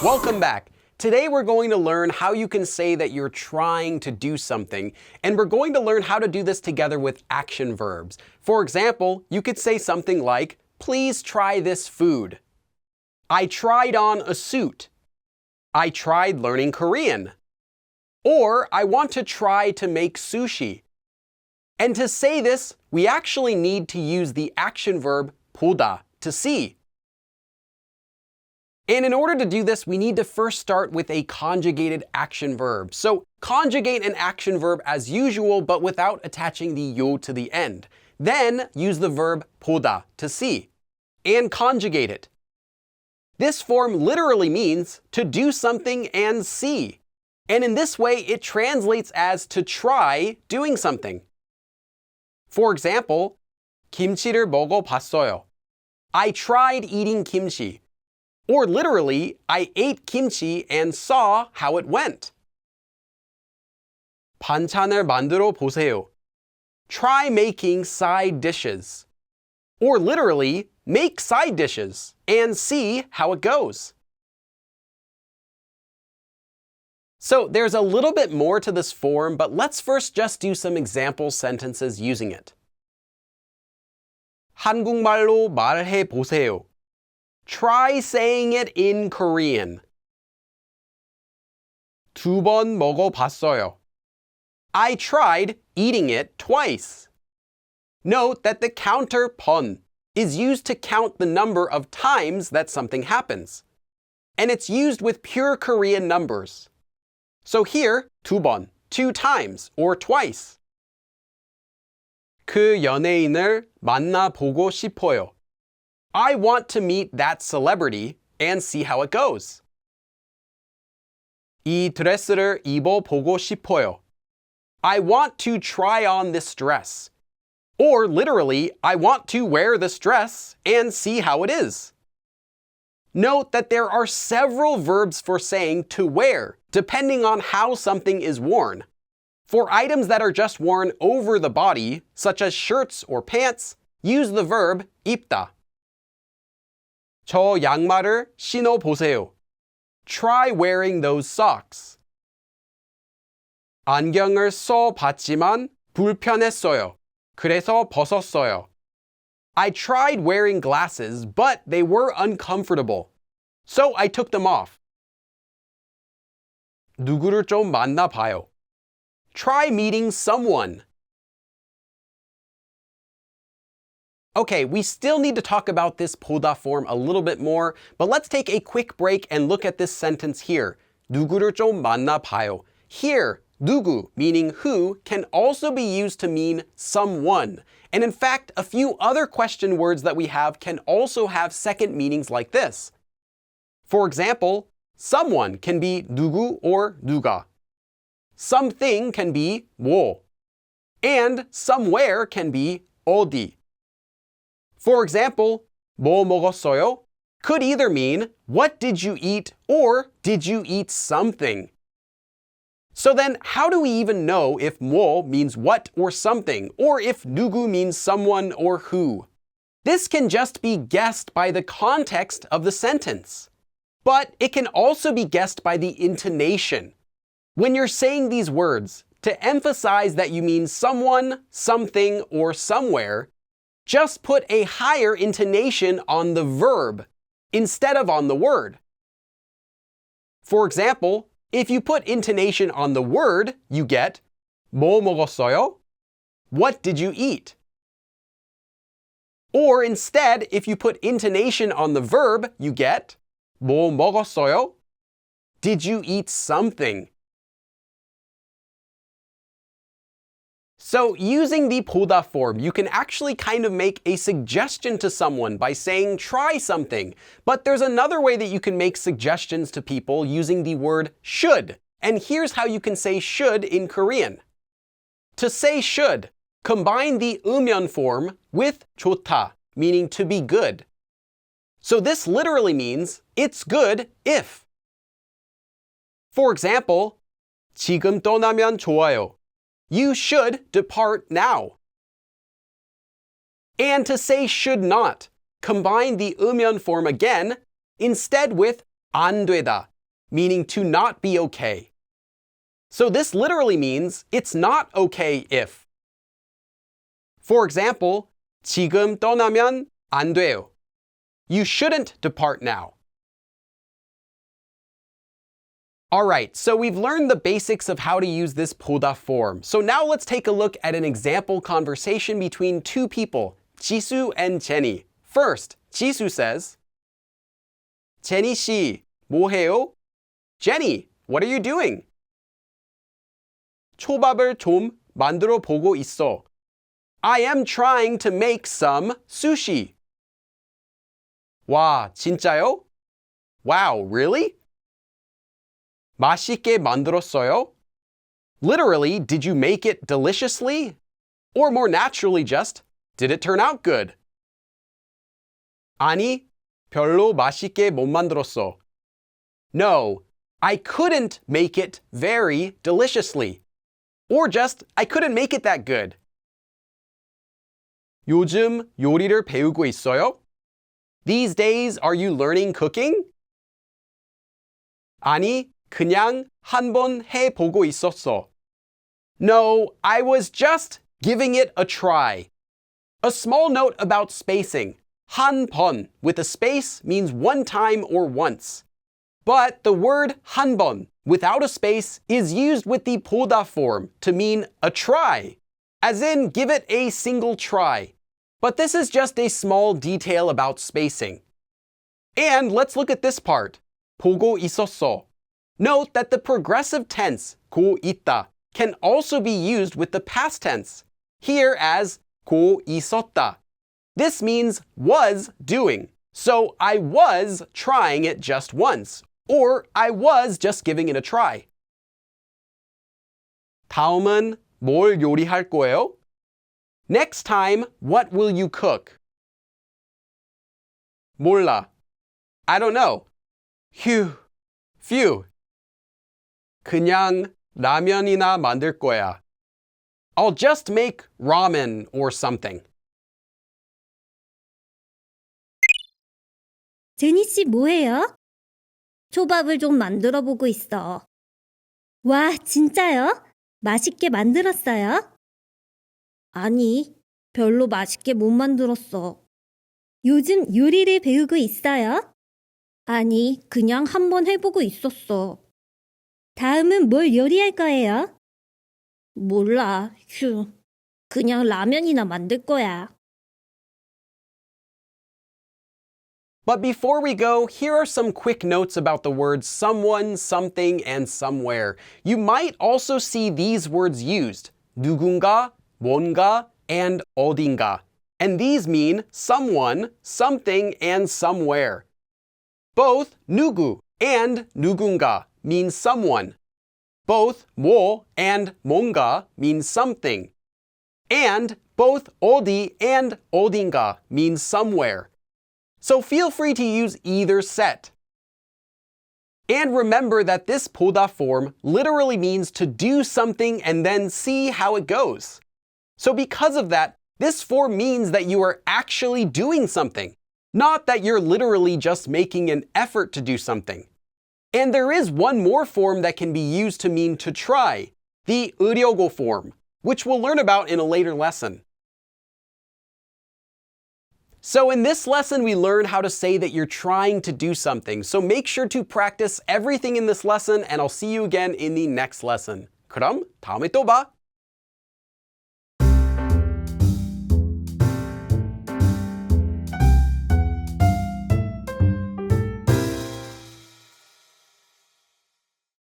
Welcome back. Today we're going to learn how you can say that you're trying to do something, and we're going to learn how to do this together with action verbs. For example, you could say something like, please try this food. I tried on a suit. I tried learning Korean. Or I want to try to make sushi. And to say this, we actually need to use the action verb 보다, to see. And in order to do this, we need to first start with a conjugated action verb. So conjugate an action verb as usual, but without attaching the 요 to the end. Then use the verb 보다, to see, and conjugate it. This form literally means to do something and see. And in this way, it translates as to try doing something. For example, 김치를 먹어봤어요. I tried eating kimchi. Or literally, I ate kimchi and saw how it went. 반찬을 만들어 보세요. Try making side dishes. Or literally, make side dishes and see how it goes. So there's a little bit more to this form, but let's first just do some example sentences using it. 한국말로 말해 보세요. Try saying it in Korean. 두 번 먹어봤어요. I tried eating it twice. Note that the counter 번 is used to count the number of times that something happens. And it's used with pure Korean numbers. So here, 두 번, 2 times or twice. 그 연예인을 만나보고 싶어요. I want to meet that celebrity and see how it goes. 이 드레스를 입어보고 싶어요. I want to try on this dress. Or literally, I want to wear this dress and see how it is. Note that there are several verbs for saying to wear, depending on how something is worn. For items that are just worn over the body, such as shirts or pants, use the verb 입다. 저 양말을 신어보세요. Try wearing those socks. 안경을 써봤지만 불편했어요. 그래서 벗었어요. I tried wearing glasses, but they were uncomfortable. So I took them off. 누구를 좀 만나봐요. Try meeting someone. Okay, we still need to talk about this 보다 form a little bit more, but let's take a quick break and look at this sentence here. 누구를 좀 만나봐요. Here, 누구, meaning who, can also be used to mean someone. And in fact, a few other question words that we have can also have second meanings like this. For example, someone can be 누구 or 누가. Something can be 뭐. And somewhere can be 어디. For example, 뭐 먹었어요? Could either mean, what did you eat, or did you eat something? So then, how do we even know if 뭐 means what or something, or if 누구 means someone or who? This can just be guessed by the context of the sentence. But it can also be guessed by the intonation. When you're saying these words, to emphasize that you mean someone, something, or somewhere, just put a higher intonation on the verb instead of on the word. For example, if you put intonation on the word, you get 뭐 먹었어요? What did you eat? Or instead, if you put intonation on the verb, you get 뭐 먹었어요? Did you eat something? So using the 보다 form, you can actually kind of make a suggestion to someone by saying try something. But there's another way that you can make suggestions to people using the word should. And here's how you can say should in Korean. To say should, combine the 음연 form with 좋다, meaning to be good. So this literally means it's good if. For example, 지금 떠나면 좋아요. You should depart now. And to say should not, combine the 음연 form again, instead with 안 되다, meaning to not be okay. So this literally means it's not okay if. For example, 지금 떠나면 안 돼요. You shouldn't depart now. Alright, so we've learned the basics of how to use this 보다 form. So now let's take a look at an example conversation between two people, 지수 and 제니. First, 지수 says, 제니 씨, 뭐 해요? Jenny, what are you doing? 초밥을 좀 만들어 보고 있어. I am trying to make some sushi. 와, 진짜요? Wow, really? 맛있게 만들었어요? Literally, did you make it deliciously? Or more naturally just, did it turn out good? 아니, 별로 맛있게 못 만들었어. No, I couldn't make it very deliciously. Or just, I couldn't make it that good. 요즘 요리를 배우고 있어요? These days, are you learning cooking? 아니, 그냥 한번 해보고 있었어. No, I was just giving it a try. A small note about spacing. 한 번 with a space means one time or once. But the word 한 번 without a space is used with the 보다 form to mean a try, as in give it a single try. But this is just a small detail about spacing. And let's look at this part. 보고 있었어. Note that the progressive tense, 고 있다, can also be used with the past tense, here as 고 있었다. This means was doing. So I was trying it just once, or I was just giving it a try. 다음은 뭘 요리할 거예요? Next time, what will you cook? 몰라. I don't know. Phew. 그냥 라면이나 만들 거야. I'll just make ramen or something. 제니 씨 뭐해요? 초밥을 좀 만들어 보고 있어. 와, 진짜요? 맛있게 만들었어요? 아니, 별로 맛있게 못 만들었어. 요즘 요리를 배우고 있어요? 아니, 그냥 한번 해보고 있었어. 다음은 뭘 요리할 거예요? 몰라, 그냥 라면이나 만들 거야. But before we go, here are some quick notes about the words someone, something, and somewhere. You might also see these words used, 누군가, 뭔가, and 어딘가. And these mean someone, something, and somewhere. Both 누구 and 누군가 mean someone. Both 뭐 and 뭔가 mean something. And both 어디 and 어딘가 mean somewhere. So feel free to use either set. And remember that this 보다 form literally means to do something and then see how it goes. So because of that, this form means that you are actually doing something, not that you're literally just making an effort to do something. And there is one more form that can be used to mean to try, the 으려고 form, which we'll learn about in a later lesson. So in this lesson, we learned how to say that you're trying to do something. So make sure to practice everything in this lesson, and I'll see you again in the next lesson. 그럼 다음에 또 봐!